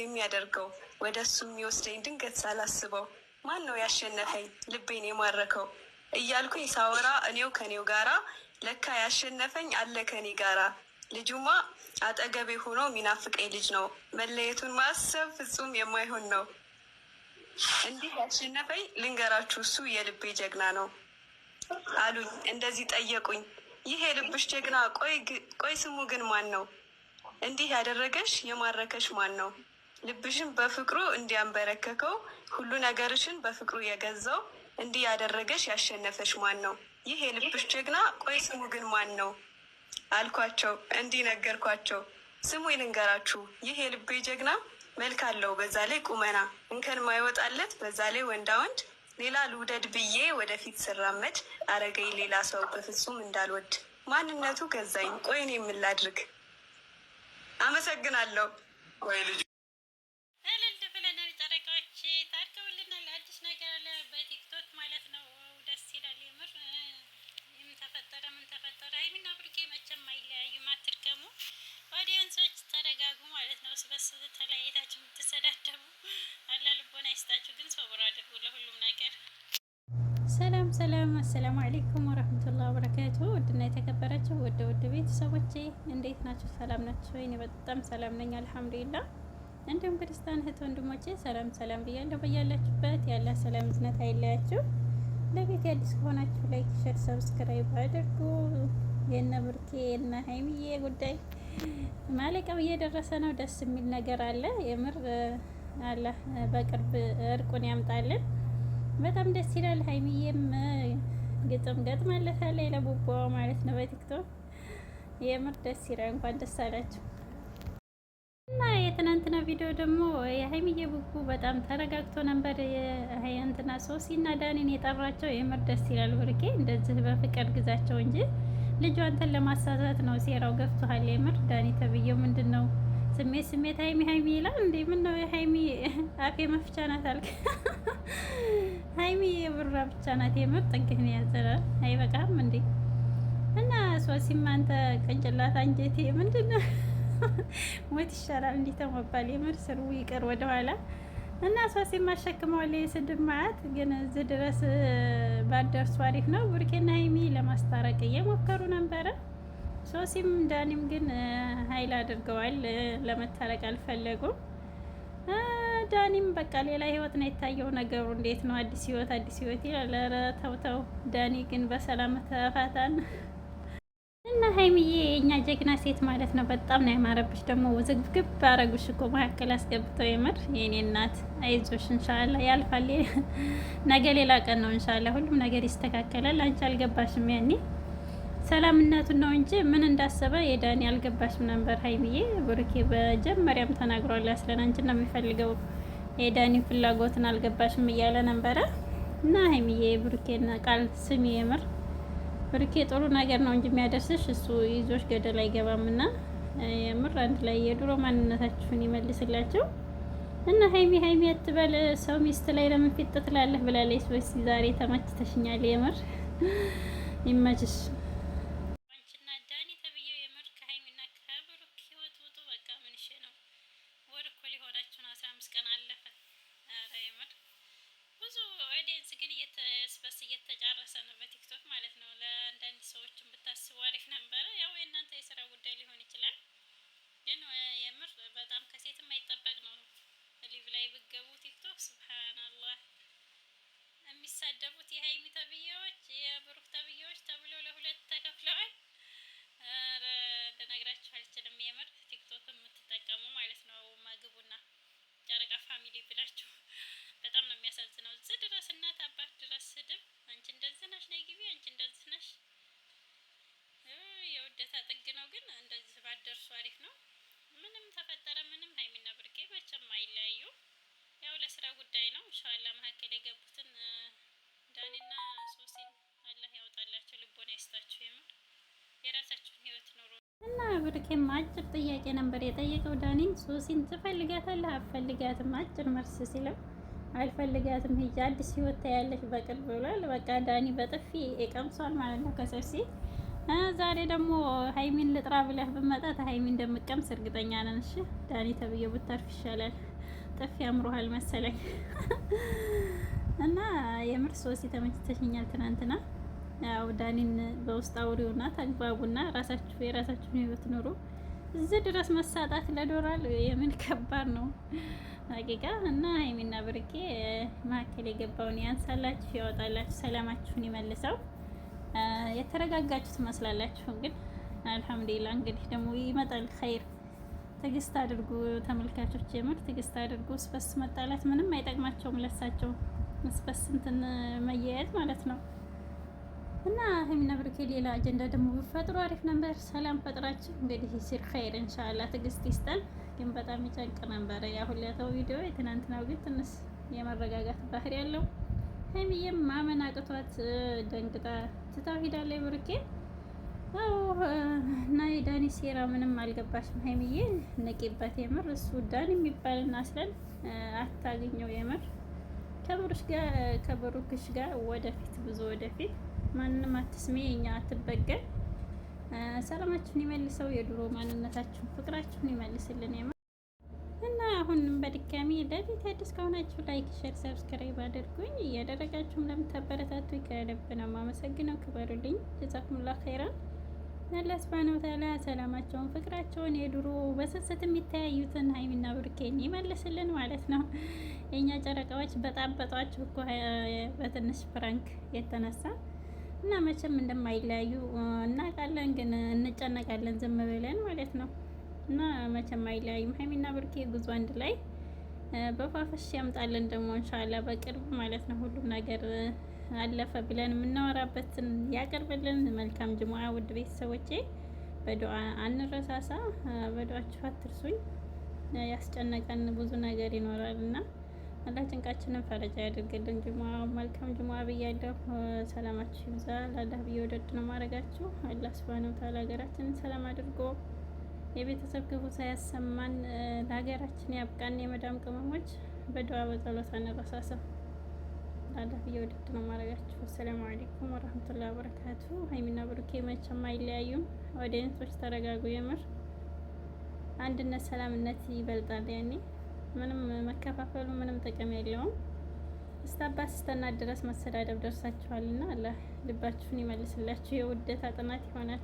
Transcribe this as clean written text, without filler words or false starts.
የሚያደርገው ወደ እሱ የሚወስደኝ ድንገት ሳላስበው ማን ነው ያሸነፈኝ ልቤን የማረከው እያልኩኝ ሳወራ እኔው ከኔው ጋራ ለካ ያሸነፈኝ አለ ከኔ ጋራ ልጁማ አጠገቤ ሆኖ ሚናፍቀኝ ልጅ ነው መለየቱን ማሰብ ፍጹም የማይሆን ነው። እንዲህ ያሸነፈኝ ልንገራችሁ እሱ የልቤ ጀግና ነው አሉኝ። እንደዚህ ጠየቁኝ ይህ የልብሽ ጀግና ቆይ ስሙ ግን ማን ነው? እንዲህ ያደረገሽ የማረከሽ ማን ነው? ልብሽን በፍቅሩ እንዲያንበረከከው ሁሉ ነገርሽን በፍቅሩ የገዛው እንዲህ ያደረገሽ ያሸነፈሽ ማን ነው? ይህ የልብሽ ጀግና ቆይ ስሙ ግን ማን ነው አልኳቸው። እንዲህ ነገርኳቸው ስሙ ልንገራችሁ ይህ የልቤ ጀግና መልክ አለው በዛ ላይ ቁመና እንከን ማይወጣለት በዛ ላይ ወንዳ ወንድ ሌላ ልውደድ ብዬ ወደፊት ስራመድ አረገኝ ሌላ ሰው በፍጹም እንዳልወድ ማንነቱ ገዛኝ ቆይ እኔ ምን ላድርግ። አመሰግናለሁ። እልል ብለናል። ጨረቃዎች ታድገውልናል። አዲስ ነገር አለ በቲክቶክ ማለት ነው። ደስ ይላል የምር። ምን ተፈጠረ? ሀይሚና ብሩኬ መቼም አይለያዩም። አትድገሙ። ኦዲየንሶች ተረጋጉ ማለት ነው። ስበስ ተለያይታችሁ የምትሰዳደቡ አላ ልቦና ይስጣችሁ። ግን ሶብር አድርጉ ለሁሉም ነገር። ሰላም አሰላሙ አለይኩም ወረህመቱላሂ ወበረካቱ። ውድና የተከበራችሁ ውድ ቤተሰቦቼ እንዴት ናችሁ? ሰላም ናችሁ? እኔ በጣም ሰላም ነኝ አልሐምዱሊላህ። እንዲሁም ክርስቲያን እህት ወንድሞቼ ሰላም ብያለሁ። በያላችሁበት ያለ ሰላም እዝነት አይለያችሁ። ለቤት አዲስ ከሆናችሁ ላይክ፣ ሼር፣ ሰብስክራይብ አድርጉ። የነ ብሩኬ የነ ሀይሚዬ ጉዳይ ማለቂያው እየደረሰ ነው። ደስ የሚል ነገር አለ የምር አላህ በቅርብ እርቁን ያምጣልን። በጣም ደስ ይላል። ሀይሚዬም ግጥም ገጥማለታለች ለቡቦ ማለት ነው በቲክቶክ የምር ደስ ይላል። እንኳን ደስ አላችሁ። እና የትናንትና ቪዲዮ ደግሞ የሀይሚዬ ቡቡ በጣም ተረጋግቶ ነበር። የሀያንትና ሶሲ እና ዳኒን የጠራቸው የምር ደስ ይላል። ብሩኬ እንደዚህ በፍቅር ግዛቸው እንጂ ልጁ አንተን ለማሳሳት ነው ሴራው ገብቶሃል። የምር ዳኒ ተብዬው ምንድን ነው ስሜት ሀይሚ ይላል እንዴ? ምን ነው የሀይሚ አፌ መፍቻ ናት አልክ? ሀይሚ የብራ ብቻ ናት። የምር ጥንቅህን ያዘራል። አይበቃም እንዴ? እና ሶሲም አንተ ቅንጭላት አንጀቴ ምንድን ነው ሞት ይሻላል እንዲህ ተሞባል። የምር ስሩ ይቀር ወደኋላ እና ሶሲም አሸክመዋል የስድብ ማዕት። ግን እዚህ ድረስ ባደርሱ አሪፍ ነው። ብሩኬና ሀይሚ ለማስታረቅ እየሞከሩ ነበረ። ሶሲም ዳኒም ግን ሀይል አድርገዋል። ለመታረቅ አልፈለጉም። ዳኒም በቃ ሌላ ህይወት ነው የታየው። ነገሩ እንዴት ነው? አዲስ ህይወት ይላል። ኧረ ተው ዳኒ ግን በሰላም ተፋታን። እና ሀይሚዬ የእኛ ጀግና ሴት ማለት ነው። በጣም ነው ያማረብሽ። ደግሞ ውዝግብ አረጉሽ እኮ መካከል አስገብተው። የምር የኔ እናት አይዞሽ፣ እንሻላ ያልፋል። ነገ ሌላ ቀን ነው። እንሻላ ሁሉም ነገር ይስተካከላል። አንቺ አልገባሽም ያኔ ሰላምነቱን ነው እንጂ ምን እንዳሰበ የዳኒ አልገባሽም ነበር ሀይሚዬ። ብሩኬ በጀመሪያም ተናግሯል። አስለን አንቺን ነው የሚፈልገው የዳኒ ፍላጎትን አልገባሽም እያለ ነበረ። እና ሀይሚዬ ብሩኬን ቃል ስሚ። የምር ብሩኬ ጥሩ ነገር ነው እንጂ የሚያደርስሽ እሱ ይዞሽ ገደል አይገባም። እና የምር አንድ ላይ የድሮ ማንነታችሁን ይመልስላችሁ። እና ሀይሚ አትበል ሰው ሚስት ላይ ለምን ፊት ትላለህ ብላለች። ወይስ ዛሬ ተመችተሽኛል። የምር ይመችሽ። እየተጫረሰ ነው በቲክቶክ ማለት ነው። ለአንዳንድ ሰዎችን ብታስቡ አሪፍ ነበረ። ያው የእናንተ የስራ ጉዳይ ሊሆን ይችላል። ግን የምር በጣም ከሴት የማይጠበቅ ነው። ሊቭ ላይ ብገቡ ቲክቶክ ሱብሃንአላህ የሚሳደቡት የሀይሚ ተብዬዎች የብሩክ ተብዬዎች ተብለው ለሁለት ተከፍለዋል። ኧረ ልነግራችሁ አልችልም። የምር ቲክቶክ የምትጠቀሙ ማለት ነው ምግቡና ጨረቃ ፋሚሊ ብላችሁ በጣም ነው የሚያሳዝነው። እዚህ ድረስ እናት አባት ድረስ ስድብ። አንቺ እንደዚህ ነሽ ነይ ግቢ፣ አንቺ እንደዚህ ነሽ። የውደታ ጥግ ነው። ግን እንደዚህ ባደርሱ አሪፍ ነው። ምንም ተፈጠረ ምንም ሀይሚና ብሩኬ መቼም አይለያዩ። ያው ለስራ ጉዳይ ነው። ኢንሻአላህ መካከል የገቡትን ዳኒና ሶሲን አላህ ያውጣላቸው፣ ልቦና ይስጣቸው። የምር የራሳችሁን ህይወት ኑሮ። እና ብሩኬም አጭር ጥያቄ ነበር የጠየቀው ዳኒን። ሶሲን ትፈልጋታለህ አትፈልጋትም? አጭር መልስ ሲለው አልፈልጋትም ሂጂ አዲስ ህይወት ታያለሽ በቅርብ ብሏል። በቃ ዳኒ በጥፊ የቀምሷል ማለት ነው ከሶሲ። ዛሬ ደግሞ ሀይሚን ልጥራ ብለህ ብመጣ ሀይሚን እንደምቀምስ እርግጠኛ ነን። እሺ ዳኒ ተብዬው ብታርፍ ይሻላል። ጥፊ ያምሮሃል መሰለኝ። እና የምር ሶሲ ተመችተሽኛል ትናንትና። ያው ዳኒን በውስጥ አውሪውና ተግባቡና ራሳችሁ የራሳችሁን ህይወት ኑሩ። እዚህ ድረስ መሳጣት ለዶራል የምን ከባድ ነው ሀቂቃ። እና ሀይሚና ብርቄ መካከል የገባውን ያንሳላችሁ፣ ያወጣላችሁ፣ ሰላማችሁን ይመልሰው። የተረጋጋችሁ ትመስላላችሁ፣ ግን አልሐምዱሊላህ። እንግዲህ ደግሞ ይመጣል ኸይር። ትዕግስት አድርጉ ተመልካቾች፣ የምር ትዕግስት አድርጉ። ስበስ መጣላት ምንም አይጠቅማቸውም ለሳቸው፣ ስበስ እንትን መያያዝ ማለት ነው። እና ሀይሚና ብሩኬ ሌላ አጀንዳ ደግሞ ብፈጥሩ አሪፍ ነበር። ሰላም ፈጥራችሁ እንግዲህ ሲር ኸይር ኢንሻአላህ። ትዕግስት ይስጠን። ግን በጣም ይጨንቅ ነበረ ያሁን ያተው ቪዲዮ። የትናንትናው ግን ትንሽ የመረጋጋት ባህሪ ያለው። ሀይሚዬም ማመን አቅቷት ደንግጣ ትታው ሄዳለች ብሩኬ። አዎ እና የዳኒ ሴራ ምንም አልገባሽም ሀይሚዬ፣ ነቂበት የምር። እሱ ዳኒ የሚባልና አስለን አታገኘው የምር። ከብሩክሽ ጋር ወደፊት፣ ብዙ ወደፊት። ማንንም አትስሜ፣ እኛ አትበገል። ሰላማችሁን ይመልሰው፣ የድሮ ማንነታችሁን ፍቅራችሁን ይመልስልን የምር። እና አሁንም በድጋሚ ለቤት አዲስ ከሆናችሁ ላይክ፣ ሼር፣ ሰብስክራይብ አድርጉኝ። እያደረጋችሁም ለምታበረታቱኝ ከልብ ነው የማመሰግነው። ክበሩልኝ። ጀዛኩሙላህ ኸይራን። አላህ ሱብሃነሁ ወተዓላ ሰላማቸውን ፍቅራቸውን የድሮ በስስት የሚተያዩትን ሀይሚና ብሩኬን ይመልስልን ማለት ነው። የእኛ ጨረቃዎች በጣበጧችሁ እኮ በትንሽ ፍራንክ የተነሳ እና መቼም እንደማይለያዩ እናውቃለን፣ ግን እንጨነቃለን ዝም ብለን ማለት ነው። እና መቼም አይለያዩም ሀይሚና ብሩኬ። ጉዞ አንድ ላይ በፋፈሽ ያምጣልን ደግሞ ኢንሻአላህ በቅርብ ማለት ነው። ሁሉም ነገር አለፈ ብለን የምናወራበትን ያቀርብልን። መልካም ጅሙዓ ውድ ቤተሰቦቼ፣ በዱዓ አንረሳሳ። በዱዓችሁ አትርሱኝ። ያስጨነቀን ብዙ ነገር ይኖራል እና አላህ ጭንቃችንን ፈረጃ ያድርግልን። ጅሙዓ መልካም ጅሙዓ ብያለሁ። ሰላማችሁ ይብዛ። ለአላህ ብዬ ወደድ ነው ማድረጋችሁ። አላህ ሱብሃነሁ ወተዓላ ሀገራችንን ሰላም አድርጎ የቤተሰብ ክፉ ሳያሰማን ለሀገራችን ያብቃን። የመዳም ቅመሞች በዱዓ በጸሎት አንረሳሳ። ለአላህ ብዬ ወደድ ነው ማድረጋችሁ። አሰላሙ አለይኩም ወራህመቱላሂ ወበረካቱ። ሀይሚና ብሩኬ መቼም አይለያዩም። ኦዲየንሶች ተረጋጉ። የምር አንድነት ሰላምነት ይበልጣል። ያኔ ምንም መከፋፈሉ ምንም ጥቅም የለውም። እስታባስ ስተናት ድረስ መሰዳደብ ደርሳችኋልና አላህ ልባችሁን ይመልስላችሁ። የውደታ ጥናት ይሆናል።